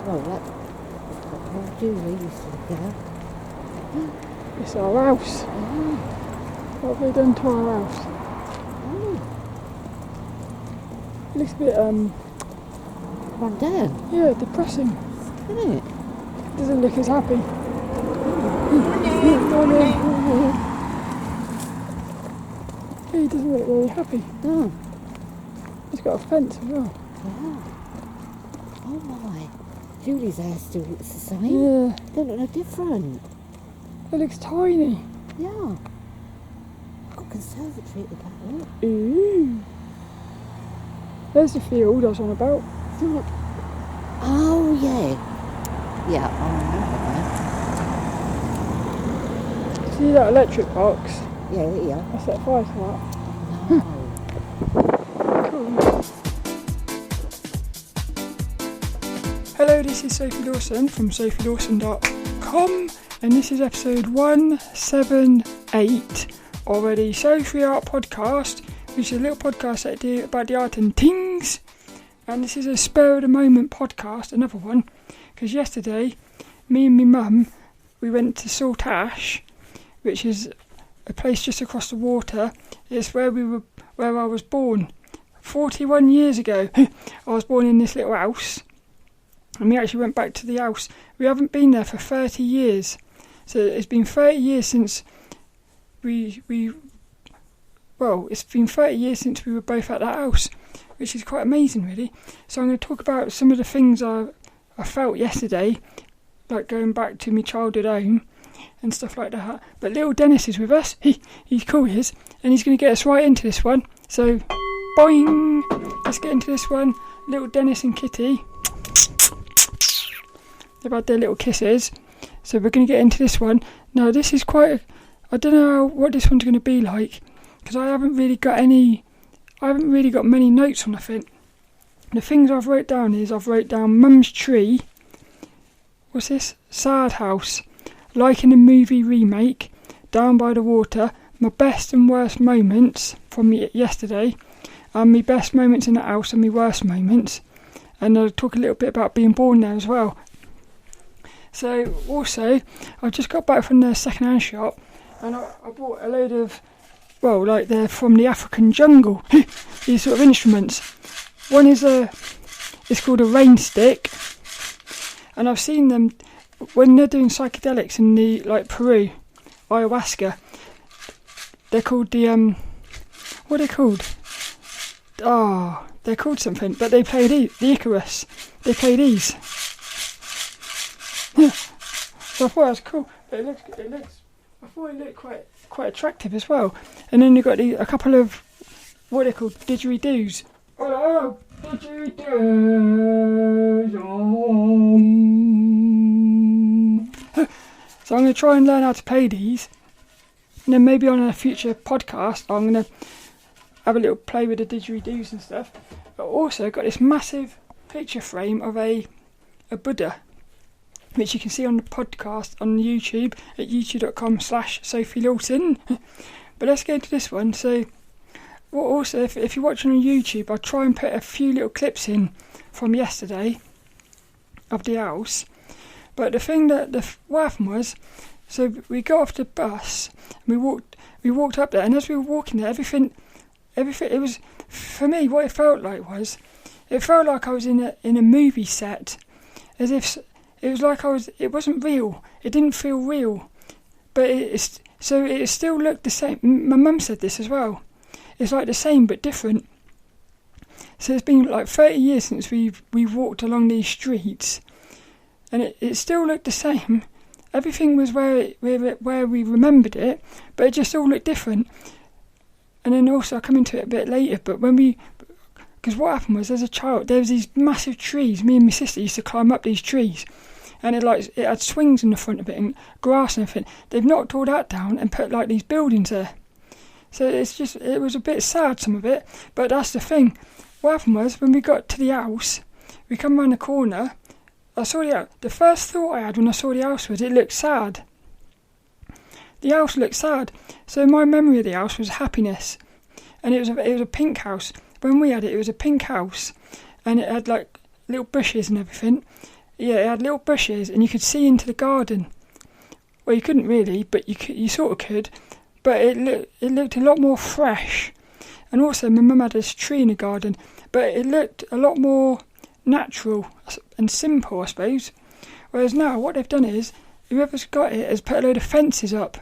Well, that old jewellery used to be there. It's our house. Oh. What have they done to our house? Oh. It looks a bit, Run down. yeah, depressing. Isn't it? Doesn't look as happy. He doesn't look very happy. Oh. He's got a fence as well. Yeah. Oh my. Julie's hair still looks the same. Yeah, Don't look no different. it looks tiny. Yeah. Got conservatory at the back, look. Ooh. There's the field I was on about. Still look. Oh yeah. Yeah, I remember that. See that electric box? Yeah. I set fire to that. No. Cool. Hello, this is Sophie Lawson from sophielawson.com, and this is episode 178 of the Sophie Art Podcast, which is a little podcast that I do about the art and things. And this is a spur of the moment podcast, another one, because yesterday, me and my mum, we went to Salt Ash, which is a place just across the water. It's where I was born 41 years ago. I was born in this little house, and we actually went back to the house. We haven't been there for 30 years, so it's been 30 years since it's been 30 years since we were both at that house, which is quite amazing, really. So I'm going to talk about some of the things I felt yesterday, like going back to my childhood home and stuff like that. But little Dennis is with us. He's cool, he is, and he's going to get us right into this one. So, boing! Let's get into this one. Little Dennis and Kitty, they've had their little kisses. So we're going to get into this one. Now, this is I don't know what this one's going to be like, because I haven't really got many notes on nothing. The things I've wrote down is I've wrote down Mum's Tree. What's this? Sad House. Like in a movie remake. Down by the Water. My best and worst moments from yesterday. And my best moments in the house and my worst moments. And I'll talk a little bit about being born there as well. So, also, I've just got back from the second-hand shop. And I bought a load of, they're from the African jungle. These sort of instruments. One is it's called a rain stick, and I've seen them when they're doing psychedelics in Peru, ayahuasca. They're called what are they called? Oh, they're called something, but they play the Icarus. They play these. So I thought that was cool. But I thought it looked quite attractive as well. And then you've got a couple of what are they called? Didgeridoos. Oh, didgeridoos. So I'm going to try and learn how to play these. And then maybe on a future podcast, I'm going to have a little play with the didgeridoos and stuff. But also got this massive picture frame of a Buddha, which you can see on the podcast on YouTube at youtube.com/Sophie Lawson. But let's get into this one. So, also, if you're watching on YouTube, I'll try and put a few little clips in from yesterday of the house. But the thing what happened was, so we got off the bus, and we walked up there, and as we were walking there, everything, it was, for me, what it felt like I was in a movie set, as if. It was like it wasn't real. It didn't feel real. But it still looked the same. My mum said this as well. It's like the same but different. So it's been like 30 years since we've walked along these streets. And it still looked the same. Everything was where we remembered it. But it just all looked different. And then also, I'll come into it a bit later, but because what happened was, as a child, there was these massive trees. Me and my sister used to climb up these trees, and it had swings in the front of it and grass and everything. They've knocked all that down and put these buildings there. So it was a bit sad, some of it, but that's the thing. What happened was, when we got to the house, we come around the corner. I saw the house. The first thought I had when I saw the house was it looked sad. The house looked sad. So my memory of the house was happiness, and it was a pink house. When we had it, it was a pink house, and it had little bushes and everything. Yeah, it had little bushes, and you could see into the garden. Well, you couldn't really, but you sort of could. But it looked a lot more fresh. And also, my mum had this tree in the garden, but it looked a lot more natural and simple, I suppose. Whereas now, what they've done is, whoever's got it has put a load of fences up.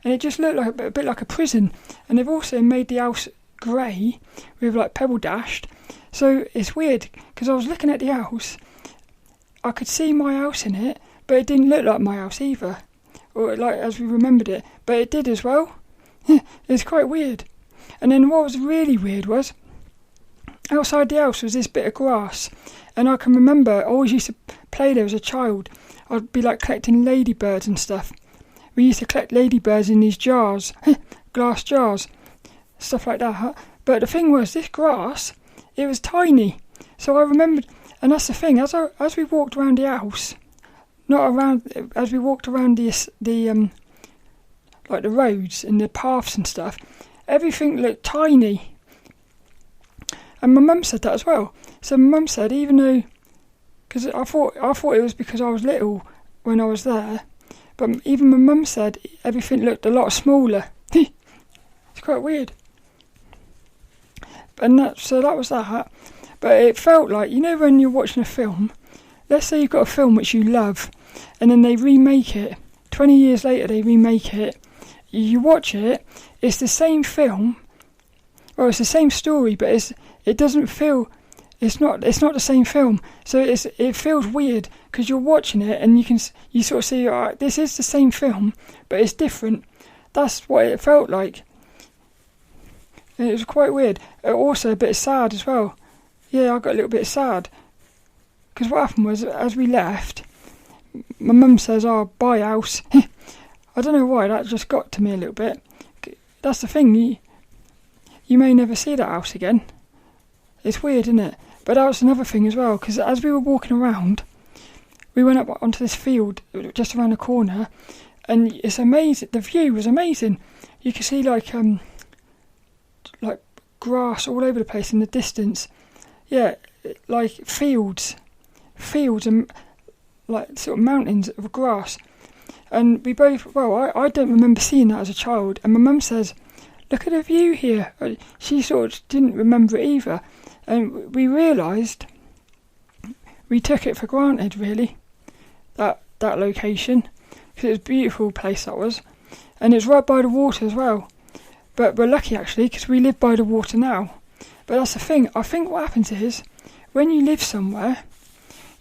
And it just looked like a bit like a prison. And they've also made the house grey with like pebble dashed. So it's weird, because I was looking at the house, I could see my house in it, but it didn't look like my house either, or like as we remembered it, but it did as well. It's quite weird. And then what was really weird was, outside the house was this bit of grass, and I can remember I always used to play there as a child. I'd be like collecting ladybirds and stuff. We used to collect ladybirds in these jars, glass jars, stuff like that. But the thing was, this grass, it was tiny. So I remembered, and that's the thing, as we walked around the house, as we walked around the like the roads and the paths and stuff, everything looked tiny. And my mum said that as well. So my mum said, even though, because I thought it was because I was little when I was there, but even my mum said everything looked a lot smaller. It's quite weird. And that was that. But it felt like, you know, when you're watching a film, let's say you've got a film which you love, and then they remake it. 20 years later, they remake it. You watch it, it's the same film. Well, it's the same story, but it doesn't feel. It's not the same film. So it feels weird because you're watching it and you sort of see, all right, this is the same film, but it's different. That's what it felt like. And it was quite weird. Also a bit sad as well. Yeah, I got a little bit sad. Because what happened was, as we left, my mum says, "Oh, bye house." I don't know why, that just got to me a little bit. That's the thing, you may never see that house again. It's weird, isn't it? But that was another thing as well, because as we were walking around, we went up onto this field just around the corner, and it's amazing. The view was amazing. You could see like grass all over the place in the distance. Yeah, like fields and like sort of mountains of grass. And we both, I don't remember seeing that as a child. And my mum says, "Look at the view here." She sort of didn't remember it either. And we realised, we took it for granted, really, that location. Because it was a beautiful place, that was. And it's right by the water as well. But we're lucky, actually, because we live by the water now. But that's the thing. I think what happens is, when you live somewhere,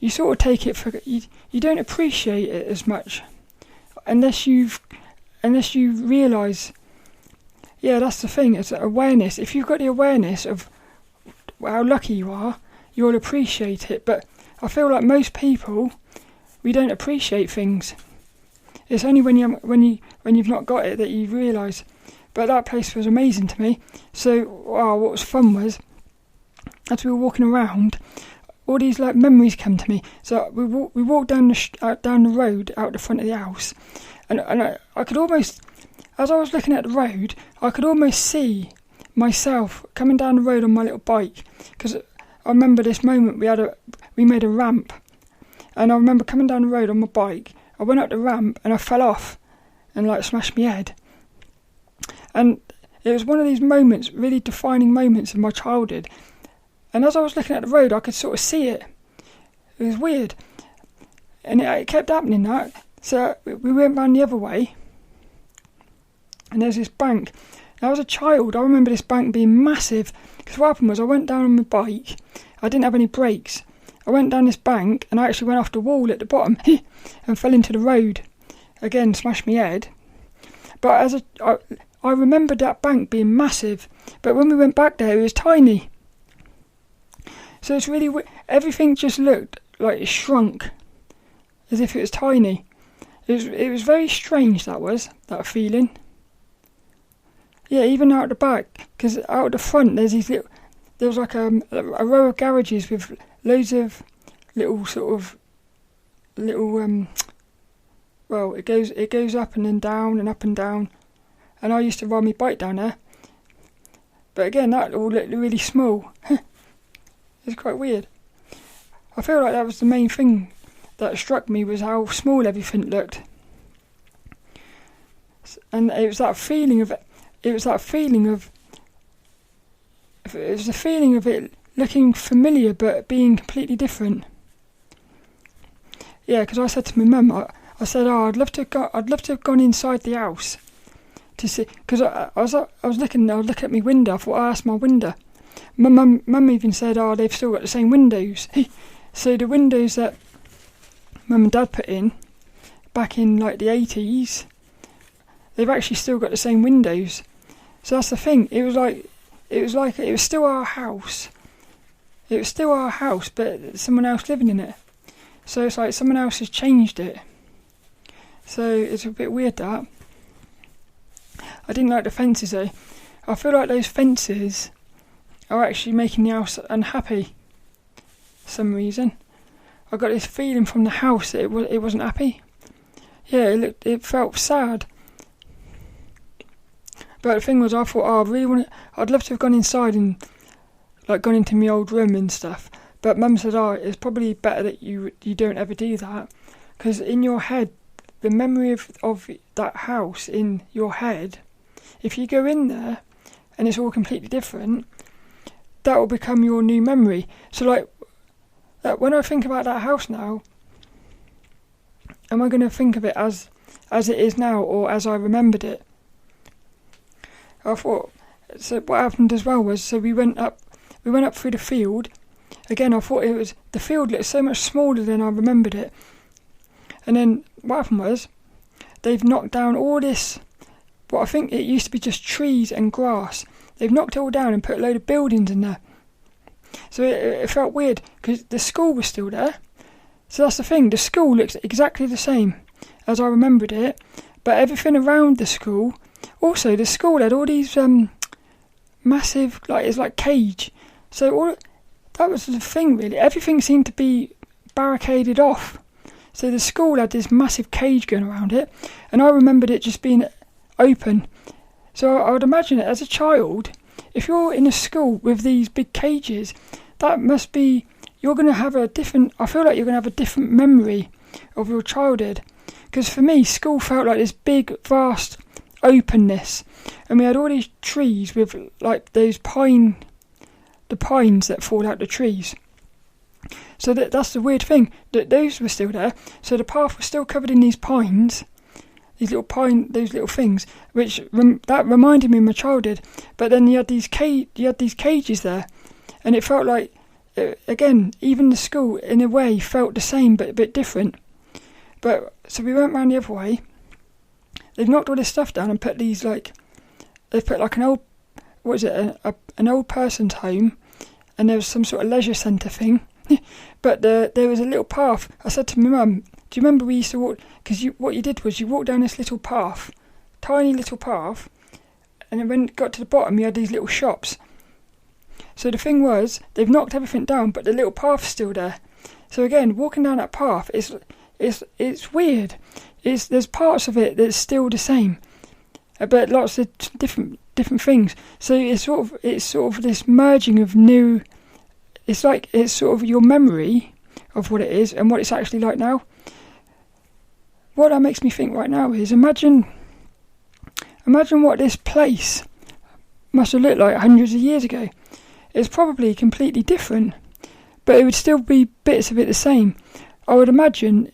you sort of take it for... You don't appreciate it as much. Unless you realise... Yeah, that's the thing. It's awareness. If you've got the awareness of how lucky you are, you'll appreciate it. But I feel like most people, we don't appreciate things. It's only when you've not got it that you realise. But that place was amazing to me. So, what was fun was, as we were walking around, all these like memories come to me. So we walked down the road out the front of the house, and I could almost, as I was looking at the road, I could almost see myself coming down the road on my little bike. Because I remember this moment, we made a ramp, and I remember coming down the road on my bike. I went up the ramp and I fell off and like smashed my head. And it was one of these moments, really defining moments of my childhood. And as I was looking at the road, I could sort of see it. It was weird. And it kept happening that. So we went round the other way. And there's this bank. Now, as a child, I remember this bank being massive. Because what happened was, I went down on my bike. I didn't have any brakes. I went down this bank and I actually went off the wall at the bottom and fell into the road. Again, smashed my head. But I remembered that bank being massive, but when we went back there, it was tiny. So it's really everything just looked like it shrunk, as if it was tiny. It was very strange. That feeling. Yeah, even out the back, because out the front there was like a row of garages with loads of little it goes up and then down and up and down. And I used to ride my bike down there. But again, that all looked really small. It's quite weird. I feel like that was the main thing that struck me, was how small everything looked. And it was the feeling of it looking familiar but being completely different. Yeah, because I said to my mum, I said, I'd love to have gone inside the house to see, because I was looking at my window. I thought, I asked my window. My mum even said, they've still got the same windows. So the windows that Mum and Dad put in back in like the 80s, they've actually still got the same windows. So that's the thing. It was still our house. It was still our house, but someone else living in it. So it's like someone else has changed it. So it's a bit weird that. I didn't like the fences though. I feel like those fences are actually making the house unhappy for some reason. I got this feeling from the house that it wasn't happy. Yeah, it felt sad. But the thing was, I thought, I'd love to have gone inside and like gone into my old room and stuff. But Mum said, it's probably better that you don't ever do that, because in your head, the memory of that house in your head, if you go in there and it's all completely different, that will become your new memory. So like, when I think about that house now, am I going to think of it as it is now, or as I remembered it? I thought, so what happened as well was, so we went up through the field. Again, I thought the field looked so much smaller than I remembered it. And then what happened was, they've knocked down all this, what I think it used to be just trees and grass. They've knocked it all down and put a load of buildings in there. So it felt weird, because the school was still there. So that's the thing, the school looks exactly the same as I remembered it, but everything around the school, also the school had all these massive, it's like cage. So that was the thing really, everything seemed to be barricaded off. So the school had this massive cage going around it, and I remembered it just being open. So I would imagine it as a child, if you're in a school with these big cages, that must be, I feel like you're going to have a different memory of your childhood. Because for me, school felt like this big, vast openness. And we had all these trees with like those pines that fall out the trees. So that's the weird thing, that those were still there. So the path was still covered in these pines, those little things, which that reminded me of my childhood. But then you had these cages there, and it felt like, again, even the school in a way felt the same but a bit different. But so we went round the other way. They've knocked all this stuff down and put these they've put like an old, an old person's home, and there was some sort of leisure centre thing. But there was a little path. I said to my mum, do you remember we used to walk, because what you did was you walked down this little path, tiny little path, and then when it got to the bottom you had these little shops. So the thing was, they've knocked everything down, but the little path's still there. So again, walking down that path, it's weird. There's parts of it that's still the same, but lots of different things. So it's sort of this merging of new. It's sort of your memory of what it is and what it's actually like now. What that makes me think right now is, imagine what this place must have looked like hundreds of years ago. It's probably completely different, but it would still be bits of it the same. I would imagine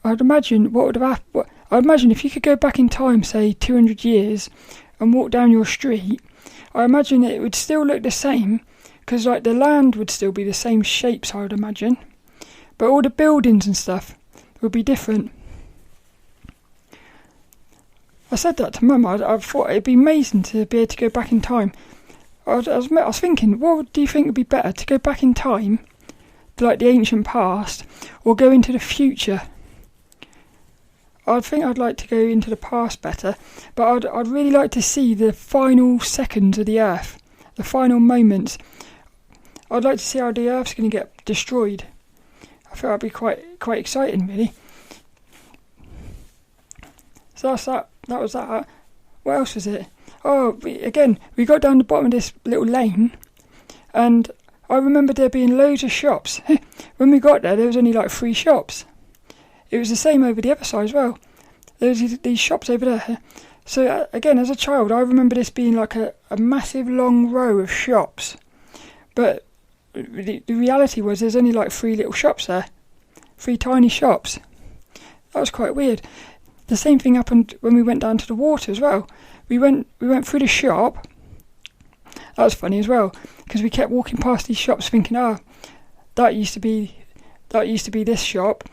what would have happened. I would imagine if you could go back in time, say 200 years, and walk down your street, I imagine it would still look the same, because like the land would still be the same shapes, I would imagine, but all the buildings and stuff would be different. I said that to Mum. I thought it'd be amazing to be able to go back in time. I was thinking, what do you think would be better, to go back in time to like the ancient past, or go into the future? I think I'd like to go into the past better, but I'd really like to see the final seconds of the Earth, the final moments. I'd like to see how the Earth's going to get destroyed. I thought that'd be quite exciting, really. So that's that. That was that. What else was it? Oh, we got down the bottom of this little lane, and I remember there being loads of shops. When we got there was only like 3 shops. It was the same over the other side as well. There was these shops over there. So again, as a child, I remember this being like a massive long row of shops. But the reality was there's only like 3 little shops there. 3 tiny shops. That was quite weird. The same thing happened when we went down to the water as well. We went through the shop. That was funny as well, because we kept walking past these shops thinking, that used to be this shop.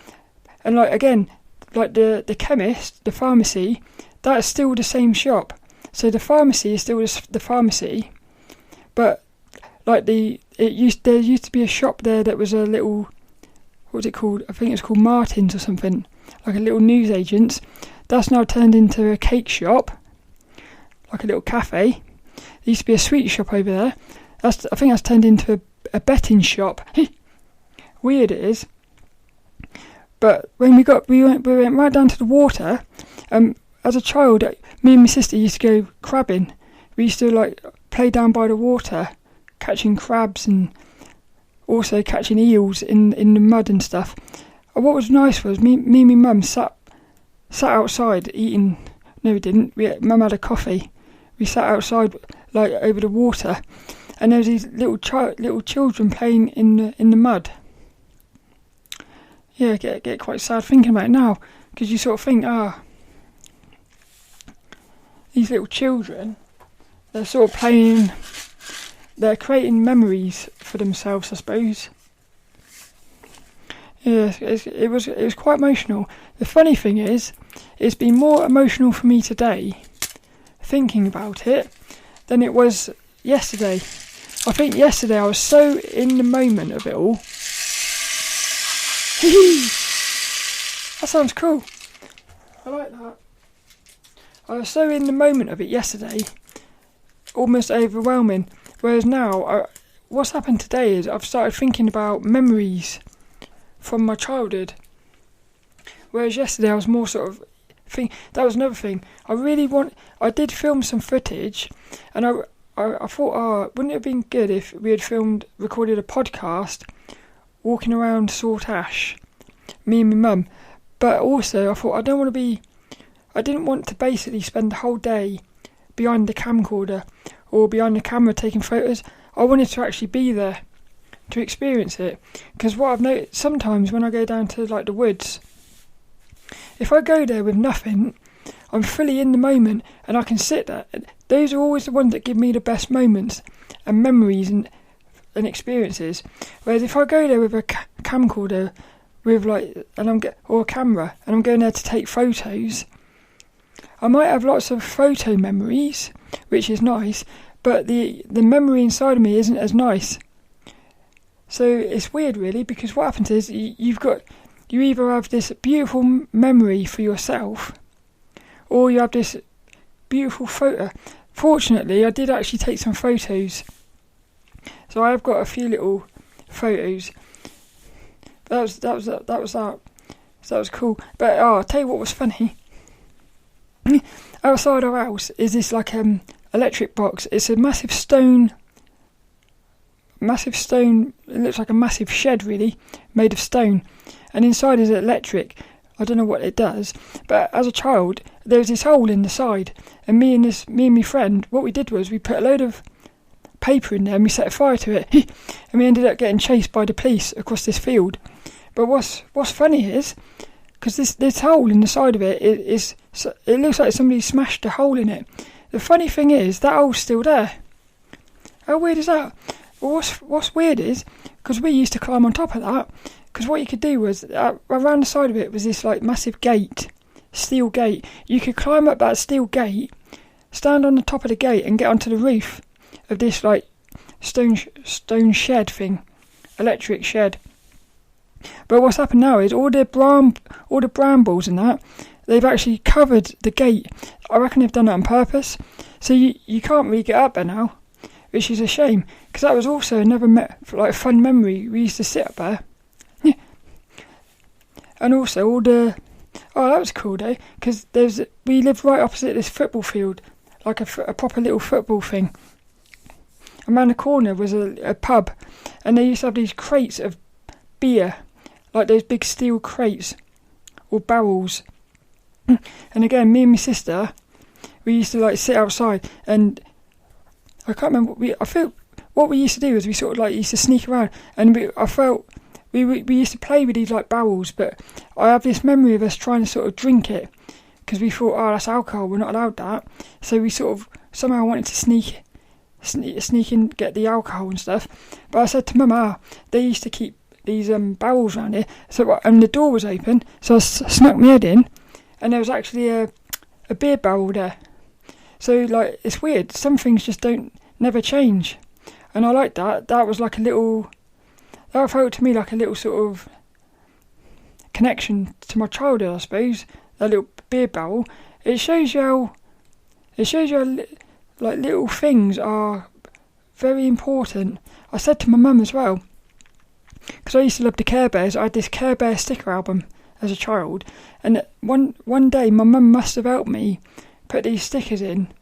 And like again, like the chemist, the pharmacy, that is still the same shop. So the pharmacy is still the pharmacy, but like there used to be a shop there that was a little, what was it called? I think it was called Martin's or something, like a little newsagent's. That's now turned into a cake shop, like a little cafe. There used to be a sweet shop over there. I think that's turned into a betting shop. Weird it is. But when we went right down to the water. As a child, me and my sister used to go crabbing. We used to like play down by the water, catching crabs and also catching eels in the mud and stuff. And what was nice was me and my mum sat outside eating. No, we didn't. Mum had a coffee. We sat outside like over the water, and there was these little children playing in the mud. Yeah, get quite sad thinking about it now, because you sort of think, these little children, they're sort of playing, they're creating memories for themselves, I suppose. Yeah, it was quite emotional. The funny thing is, it's been more emotional for me today, thinking about it, than it was yesterday. I think yesterday I was so in the moment of it all. That sounds cool. I like that. I was so in the moment of it yesterday, almost overwhelming. Whereas now, what's happened today is I've started thinking about memories from my childhood. Whereas yesterday I was more sort of that was another thing. I did film some footage, and I thought, wouldn't it have been good if we had recorded a podcast, walking around Saltash, me and my mum. But also I thought I didn't want to basically spend the whole day behind the camcorder or behind the camera taking photos. I wanted to actually be there to experience it. Because what I've noticed sometimes when I go down to like the woods, if I go there with nothing, I'm fully in the moment and I can sit there. Those are always the ones that give me the best moments and memories and experiences. Whereas if I go there with a camcorder or a camera, and I'm going there to take photos, I might have lots of photo memories, which is nice, but the memory inside of me isn't as nice. So it's weird really, because what happens is you either have this beautiful memory for yourself, or you have this beautiful photo. Fortunately, I did actually take some photos, so I have got a few little photos. That was cool. But I'll tell you what was funny. Outside our house is this like electric box. It's a massive stone. It looks like a massive shed really, made of stone, and inside is electric. I don't know what it does, but as a child there was this hole in the side, and me and my friend, what we did was we put a load of paper in there and we set a fire to it, and we ended up getting chased by the police across this field. But what's funny is, because this hole in the side of it it looks like somebody smashed a hole in it. The funny thing is that hole's still there. How weird is that? Well, what's weird is, because we used to climb on top of that, because what you could do was, around the side of it was this like massive gate, steel gate. You could climb up that steel gate, stand on the top of the gate and get onto the roof of this like stone shed thing, electric shed. But what's happened now is all the brambles and that, they've actually covered the gate. I reckon they've done that on purpose. So you can't really get up there now, which is a shame, because that was also another fun memory. We used to sit up there. Yeah. And also that was cool though, because we lived right opposite this football field, like a proper little football thing. and round the corner was a pub, and they used to have these crates of beer, like those big steel crates or barrels. And again, me and my sister, we used to like sit outside, and I can't remember I feel what we used to do is we sort of like used to sneak around, and we used to play with these like barrels, but I have this memory of us trying to sort of drink it, because we thought, oh, that's alcohol, we're not allowed that. So we sort of somehow wanted to sneak in, get the alcohol and stuff. But I said to Mum, they used to keep these barrels around here, and the door was open, so I snuck my head in, and there was actually a beer barrel there. So like, it's weird, some things just never change, and I like that. That was like that felt to me like a little sort of connection to my childhood, I suppose. That little beer barrel. It shows you how like little things are very important. I said to my mum as well, because I used to love the Care Bears. I had this Care Bear sticker album as a child, and one day my mum must have helped me put these stickers in,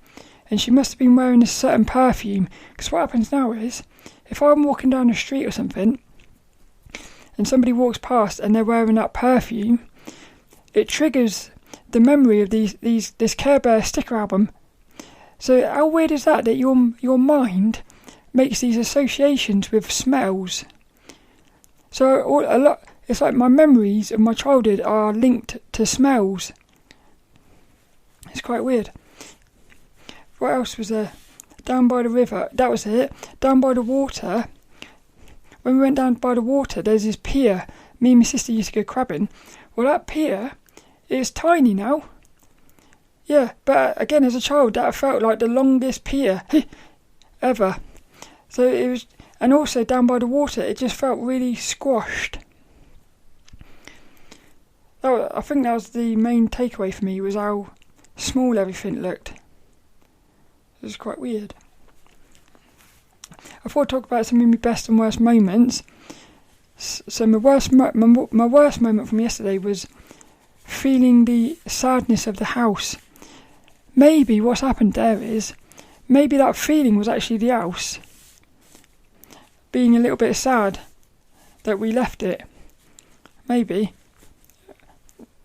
and she must have been wearing a certain perfume, because what happens now is, if I'm walking down the street or something and somebody walks past and they're wearing that perfume, it triggers the memory of this Care Bear sticker album. So how weird is that your mind makes these associations with smells? So it's like my memories of my childhood are linked to smells. It's quite weird. What else was there? Down by the river. That was it. Down by the water. When we went down by the water, there's this pier. Me and my sister used to go crabbing. Well, that pier is tiny now. Yeah, but again, as a child, that felt like the longest pier ever. So it was, and also down by the water, it just felt really squashed. I think that was the main takeaway for me, was how small everything looked. It was quite weird. I thought I'd talk about some of my best and worst moments. So my worst moment from yesterday was feeling the sadness of the house. Maybe what's happened there is, maybe that feeling was actually the house being a little bit sad that we left it. Maybe.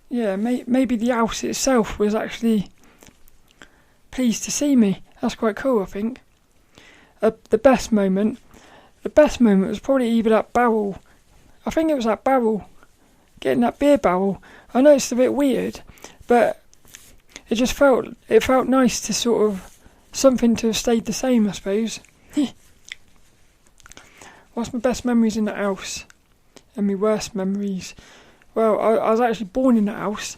Yeah, maybe the house itself was actually pleased to see me. That's quite cool, I think. The best moment was probably either that barrel. I think it was that barrel, getting that beer barrel. I know it's a bit weird, but it just felt nice to sort of, something to have stayed the same, I suppose. What's my best memories in the house? And my worst memories? Well, I was actually born in the house.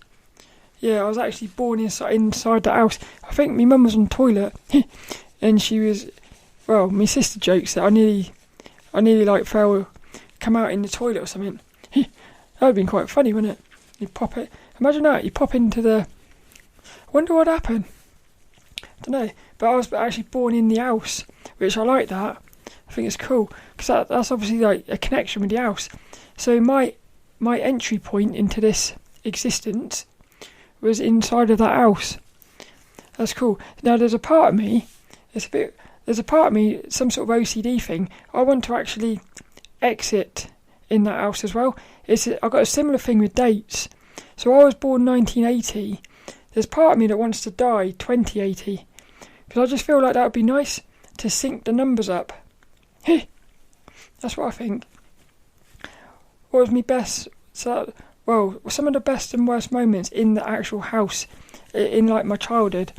Yeah, I was actually born inside the house. I think my mum was on the toilet, and she was, well, my sister jokes that I nearly like come out in the toilet or something. That would have been quite funny, wouldn't it? You pop it. Imagine that, you pop into the... I wonder what happened. I don't know. But I was actually born in the house, which I like that. I think it's cool, because that's obviously like a connection with the house. So my entry point into this existence was inside of that house. That's cool. Now there's a part of me, some sort of OCD thing. I want to actually exit in that house as well. I've got a similar thing with dates. So I was born 1980. There's part of me that wants to die 2080, because I just feel like that would be nice to sync the numbers up. That's what I think. What was my best? Some of the best and worst moments in the actual house, in like my childhood.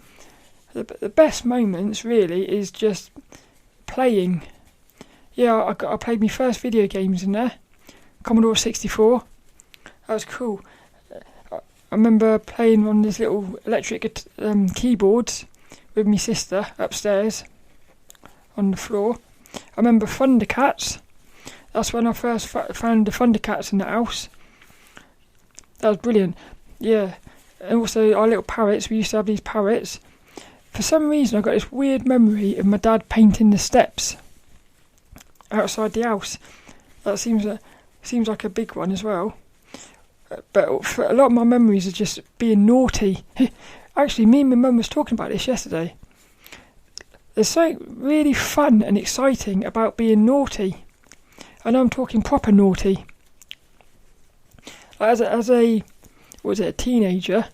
The best moments really is just playing. Yeah, I played my first video games in there, Commodore 64. That was cool. I remember playing on this little electric keyboards with my sister upstairs on the floor. I remember Thundercats. That's when I first found the Thundercats in the house. That was brilliant. Yeah. And also our little parrots. We used to have these parrots. For some reason I got this weird memory of my dad painting the steps outside the house. That seems like a big one as well. But for a lot of my memories are just being naughty. Actually, me and my mum was talking about this yesterday. there's something really fun and exciting about being naughty. And I'm talking proper naughty. As a teenager,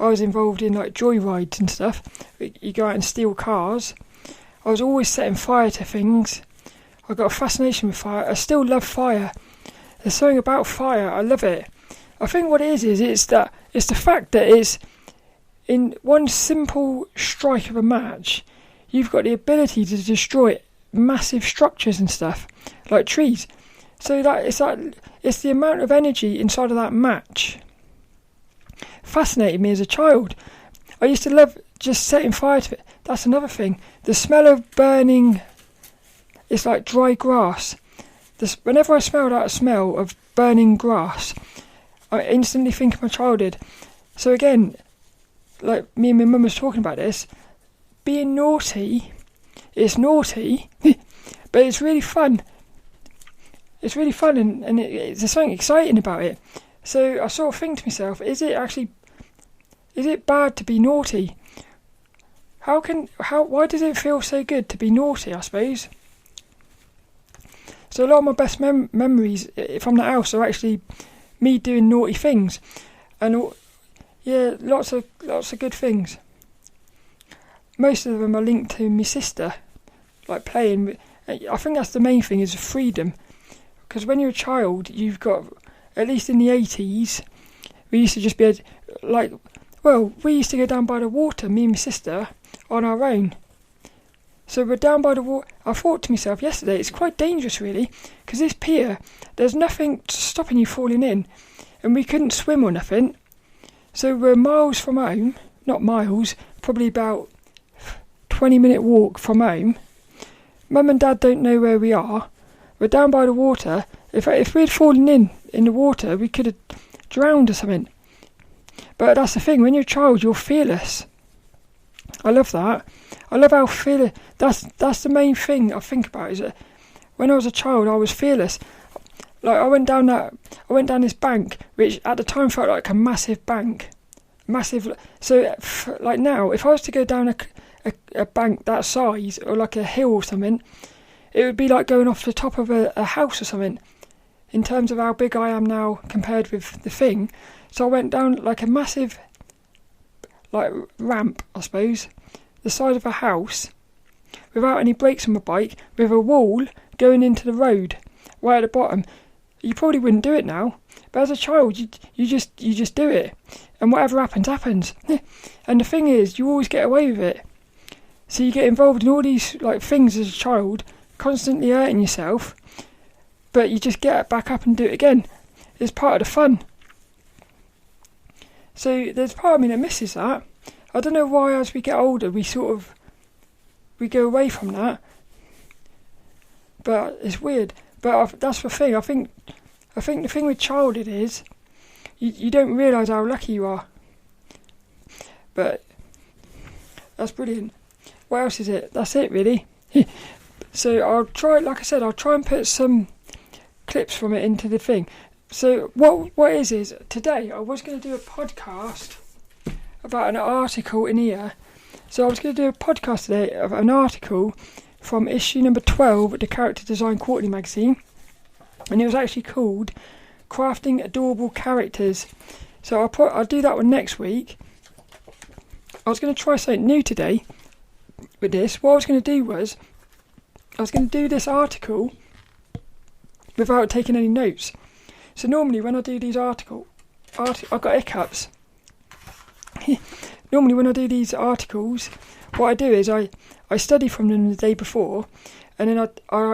I was involved in like joyrides and stuff. You go out and steal cars. I was always setting fire to things. I got a fascination with fire. I still love fire. There's something about fire. I love it. I think what it is it's the fact that it's in one simple strike of a match, you've got the ability to destroy massive structures and stuff, like trees. So it's the amount of energy inside of that match. Fascinated me as a child. I used to love just setting fire to it. That's another thing. The smell of burning, it's like dry grass. Whenever I smell that smell of burning grass, I instantly think of my childhood. So again, like me and my mum was talking about this, being naughty, it's naughty, but it's really fun. It's really fun and there's something exciting about it. So I sort of think to myself, is it bad to be naughty? Why does it feel so good to be naughty, I suppose? So a lot of my best memories from the house are actually me doing naughty things. And lots of good things. Most of them are linked to my sister, like playing. I think that's the main thing, is freedom. Because when you're a child, you've got, at least in the 80s, we used to just be we used to go down by the water, me and my sister, on our own. So we're down by the water. I thought to myself yesterday, it's quite dangerous really, because this pier, there's nothing stopping you falling in, and we couldn't swim or nothing. So we're miles from home, not miles, probably about 20-minute walk from home. Mum and Dad don't know where we are. We're down by the water. If we'd fallen in the water, we could have drowned or something. But that's the thing, when you're a child, you're fearless. I love that. I love how fearless. That's the main thing I think about, is that when I was a child, I was fearless. Like I went down this bank, which at the time felt like a massive bank. So like now, if I was to go down a bank that size, or like a hill or something, it would be like going off the top of a house or something, in terms of how big I am now compared with the thing. So I went down like a massive like ramp, I suppose, the size of a house, without any brakes on my bike, with a wall going into the road right at the bottom. You probably wouldn't do it now, but as a child, you just do it, and whatever happens. And the thing is, you always get away with it. So you get involved in all these like things as a child, constantly hurting yourself, but you just get back up and do it again. It's part of the fun. So there's part of me that misses that. I don't know why as we get older we go away from that. But it's weird. But that's the thing. I think the thing with childhood is you don't realise how lucky you are. But that's brilliant. What else is it? That's it really. So I'll try and put some clips from it into the thing. So what is today I was going to do a podcast about an article in here. So I was going to do a podcast today of an article from issue number 12 of the Character Design Quarterly magazine, and it was actually called Crafting Adorable Characters. So I'll do that one next week. I was going to try something new today with this. What I was going to do was I was going to do this article without taking any notes. So normally when I do these I've got hiccups. Normally when I do these articles, what I do is I study from them the day before, and then I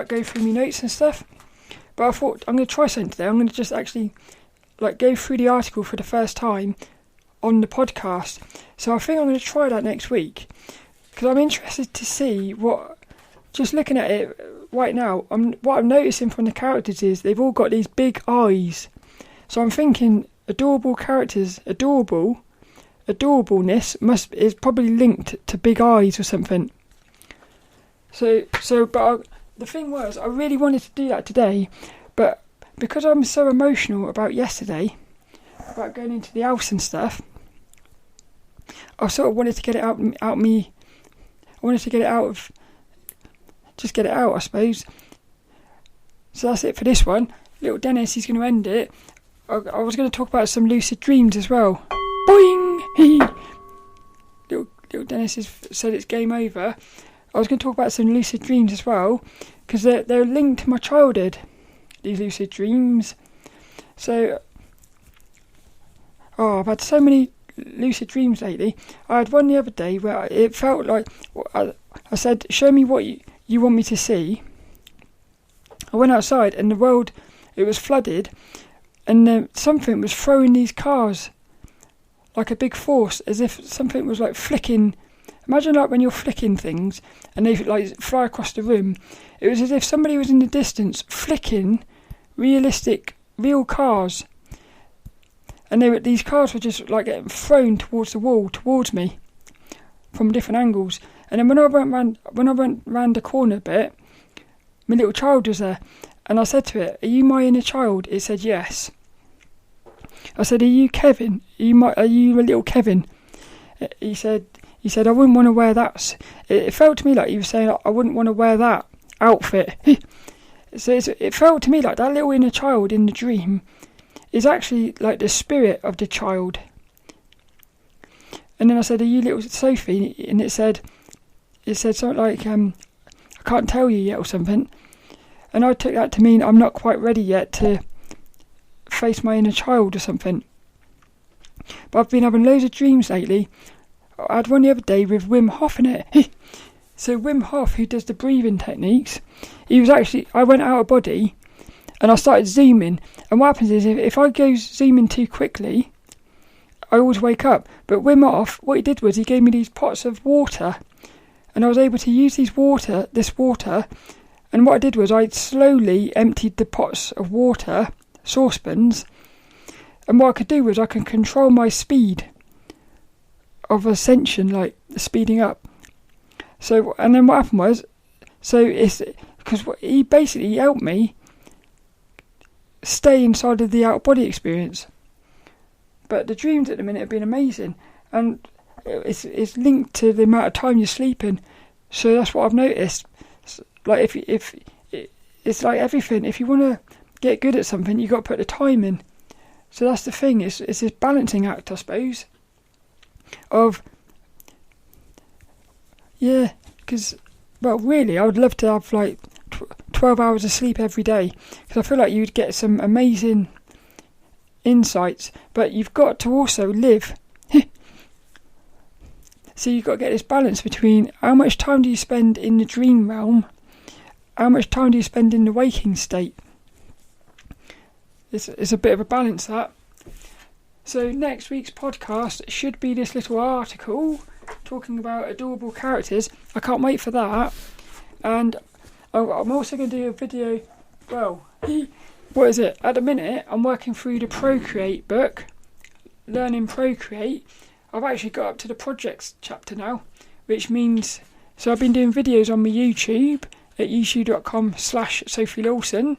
go through my notes and stuff. But I thought I'm going to try something today. I'm going to just actually like go through the article for the first time on the podcast. So I think I'm going to try that next week, because I'm interested to see what. Just looking at it right now, what I'm noticing from the characters is they've all got these big eyes. So I'm thinking adorable characters, adorableness is probably linked to big eyes or something. But the thing was, I really wanted to do that today, but because I'm so emotional about yesterday, about going into the house and stuff, I sort of wanted to get it out me. I wanted to get it out of just get it out, I suppose. So that's it for this one. Little Dennis, he's going to end it. I was going to talk about some lucid dreams as well. Boing! little Dennis has said it's game over. I was going to talk about some lucid dreams as well, because they're linked to my childhood, these lucid dreams. So, I've had so many lucid dreams lately. I had one the other day where it felt like I said, show me what you want me to see. I went outside and the world, it was flooded, and something was throwing these cars like a big force, as if something was like flicking. Imagine like when you're flicking things and they like fly across the room. It was as if somebody was in the distance flicking real cars, and these cars were just like getting thrown towards the wall, towards me, from different angles. And then when I went round the corner a bit, my little child was there, and I said to it, "Are you my inner child?" It said yes. I said, "Are you Kevin? Are you a little Kevin?" He said, "I wouldn't want to wear that." It felt to me like he was saying, "I wouldn't want to wear that outfit." So it felt to me like that little inner child in the dream is actually like the spirit of the child. And then I said, "Are you little Sophie?" And it said something like, "I can't tell you yet," or something. And I took that to mean I'm not quite ready yet to face my inner child or something. But I've been having loads of dreams lately. I had one the other day with Wim Hof in it. So Wim Hof, who does the breathing techniques, I went out of body and I started zooming. And what happens is if I go zooming too quickly, I always wake up. But Wim Hof, what he did was he gave me these pots of water, and I was able to use this water. And what I did was I slowly emptied the pots of water, saucepans, and what I could do was I can control my speed of ascension, like speeding up. So, and then what happened was, it's because he basically helped me stay inside of the out-body experience. But the dreams at the minute have been amazing, and it's linked to the amount of time you're sleeping. So that's what I've noticed. Like if it's like everything. If you want to get good at something, you got to put the time in. So that's the thing. It's this balancing act, I suppose. Because really, I would love to have like 12 hours of sleep every day, because I feel like you'd get some amazing insights. But you've got to also live. So you've got to get this balance between how much time do you spend in the dream realm, how much time do you spend in the waking state. It's a bit of a balance, that. So next week's podcast should be this little article talking about adorable characters. I can't wait for that. And I'm also going to do a video. Well, what is it? At the minute, I'm working through the Procreate book, learning Procreate. I've actually got up to the projects chapter now, which means, so I've been doing videos on my YouTube at youtube.com/Sophie Lawson,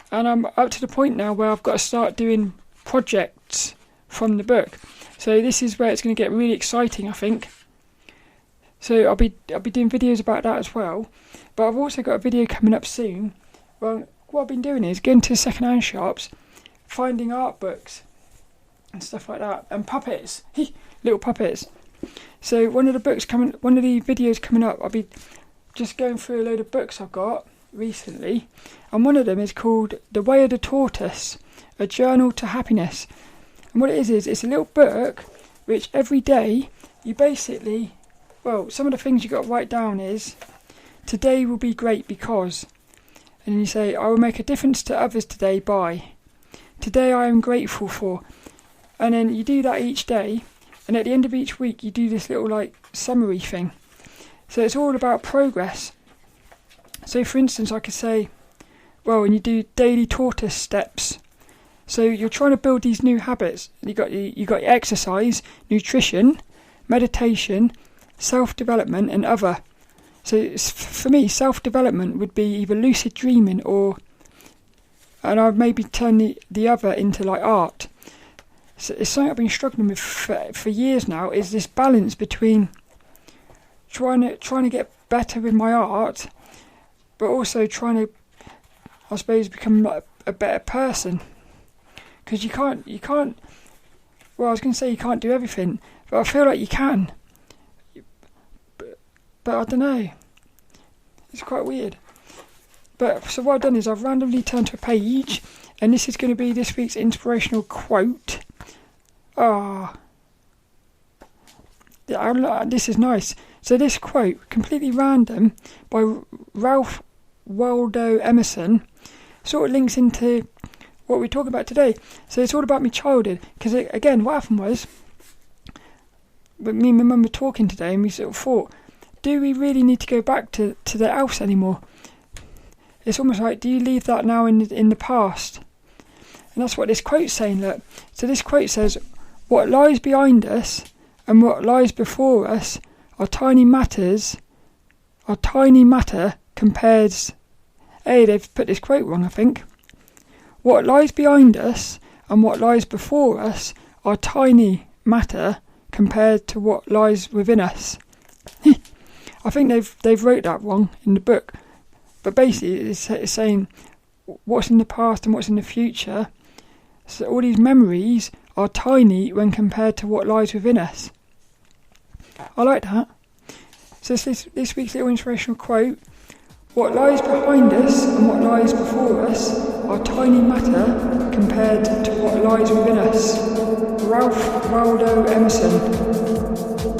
and I'm up to the point now where I've got to start doing projects from the book. So this is where it's going to get really exciting, I think. So I'll be doing videos about that as well. But I've also got a video coming up soon. Well, what I've been doing is going to second-hand shops, finding art books and stuff like that, and puppets, little puppets. So one of the videos coming up, I'll be just going through a load of books I've got recently, and one of them is called The Way of the Tortoise, A Journal to Happiness. And what it is it's a little book which every day you basically, some of the things you got to write down is, today will be great because, and then you say, I will make a difference to others today by, today I am grateful for. And then you do that each day, and at the end of each week you do this little like summary thing. So it's all about progress. So for instance, I could say, and you do daily tortoise steps. So you're trying to build these new habits. You got your exercise, nutrition, meditation, self-development, and other. So for me, self-development would be either lucid dreaming and I'd maybe turn the other into like art. So it's something I've been struggling with for years now, is this balance between trying to get better with my art but also trying to, I suppose, become like a better person. Because you can't, well, I was going to say you can't do everything, but I feel like you can. But I don't know. It's quite weird. But so what I've done is I've randomly turned to a page, and this is going to be this week's inspirational quote. This is nice. So this quote, completely random, by Ralph Waldo Emerson, sort of links into what we talk about today. So it's all about my childhood. Because again, what happened was, me and my mum were talking today, and we sort of thought, do we really need to go back to the house anymore? It's almost like, do you leave that now in the past? And that's what this quote's saying, look. So this quote says, what lies behind us and what lies before us are tiny matter compared... Hey, they've put this quote wrong, I think. What lies behind us and what lies before us are tiny matter compared to what lies within us. I think they've wrote that wrong in the book. But basically it's saying what's in the past and what's in the future. So all these memories are tiny when compared to what lies within us. I like that. So this week's little inspirational quote. What lies behind us and what lies before us are tiny matter compared to what lies within us. Ralph Waldo Emerson.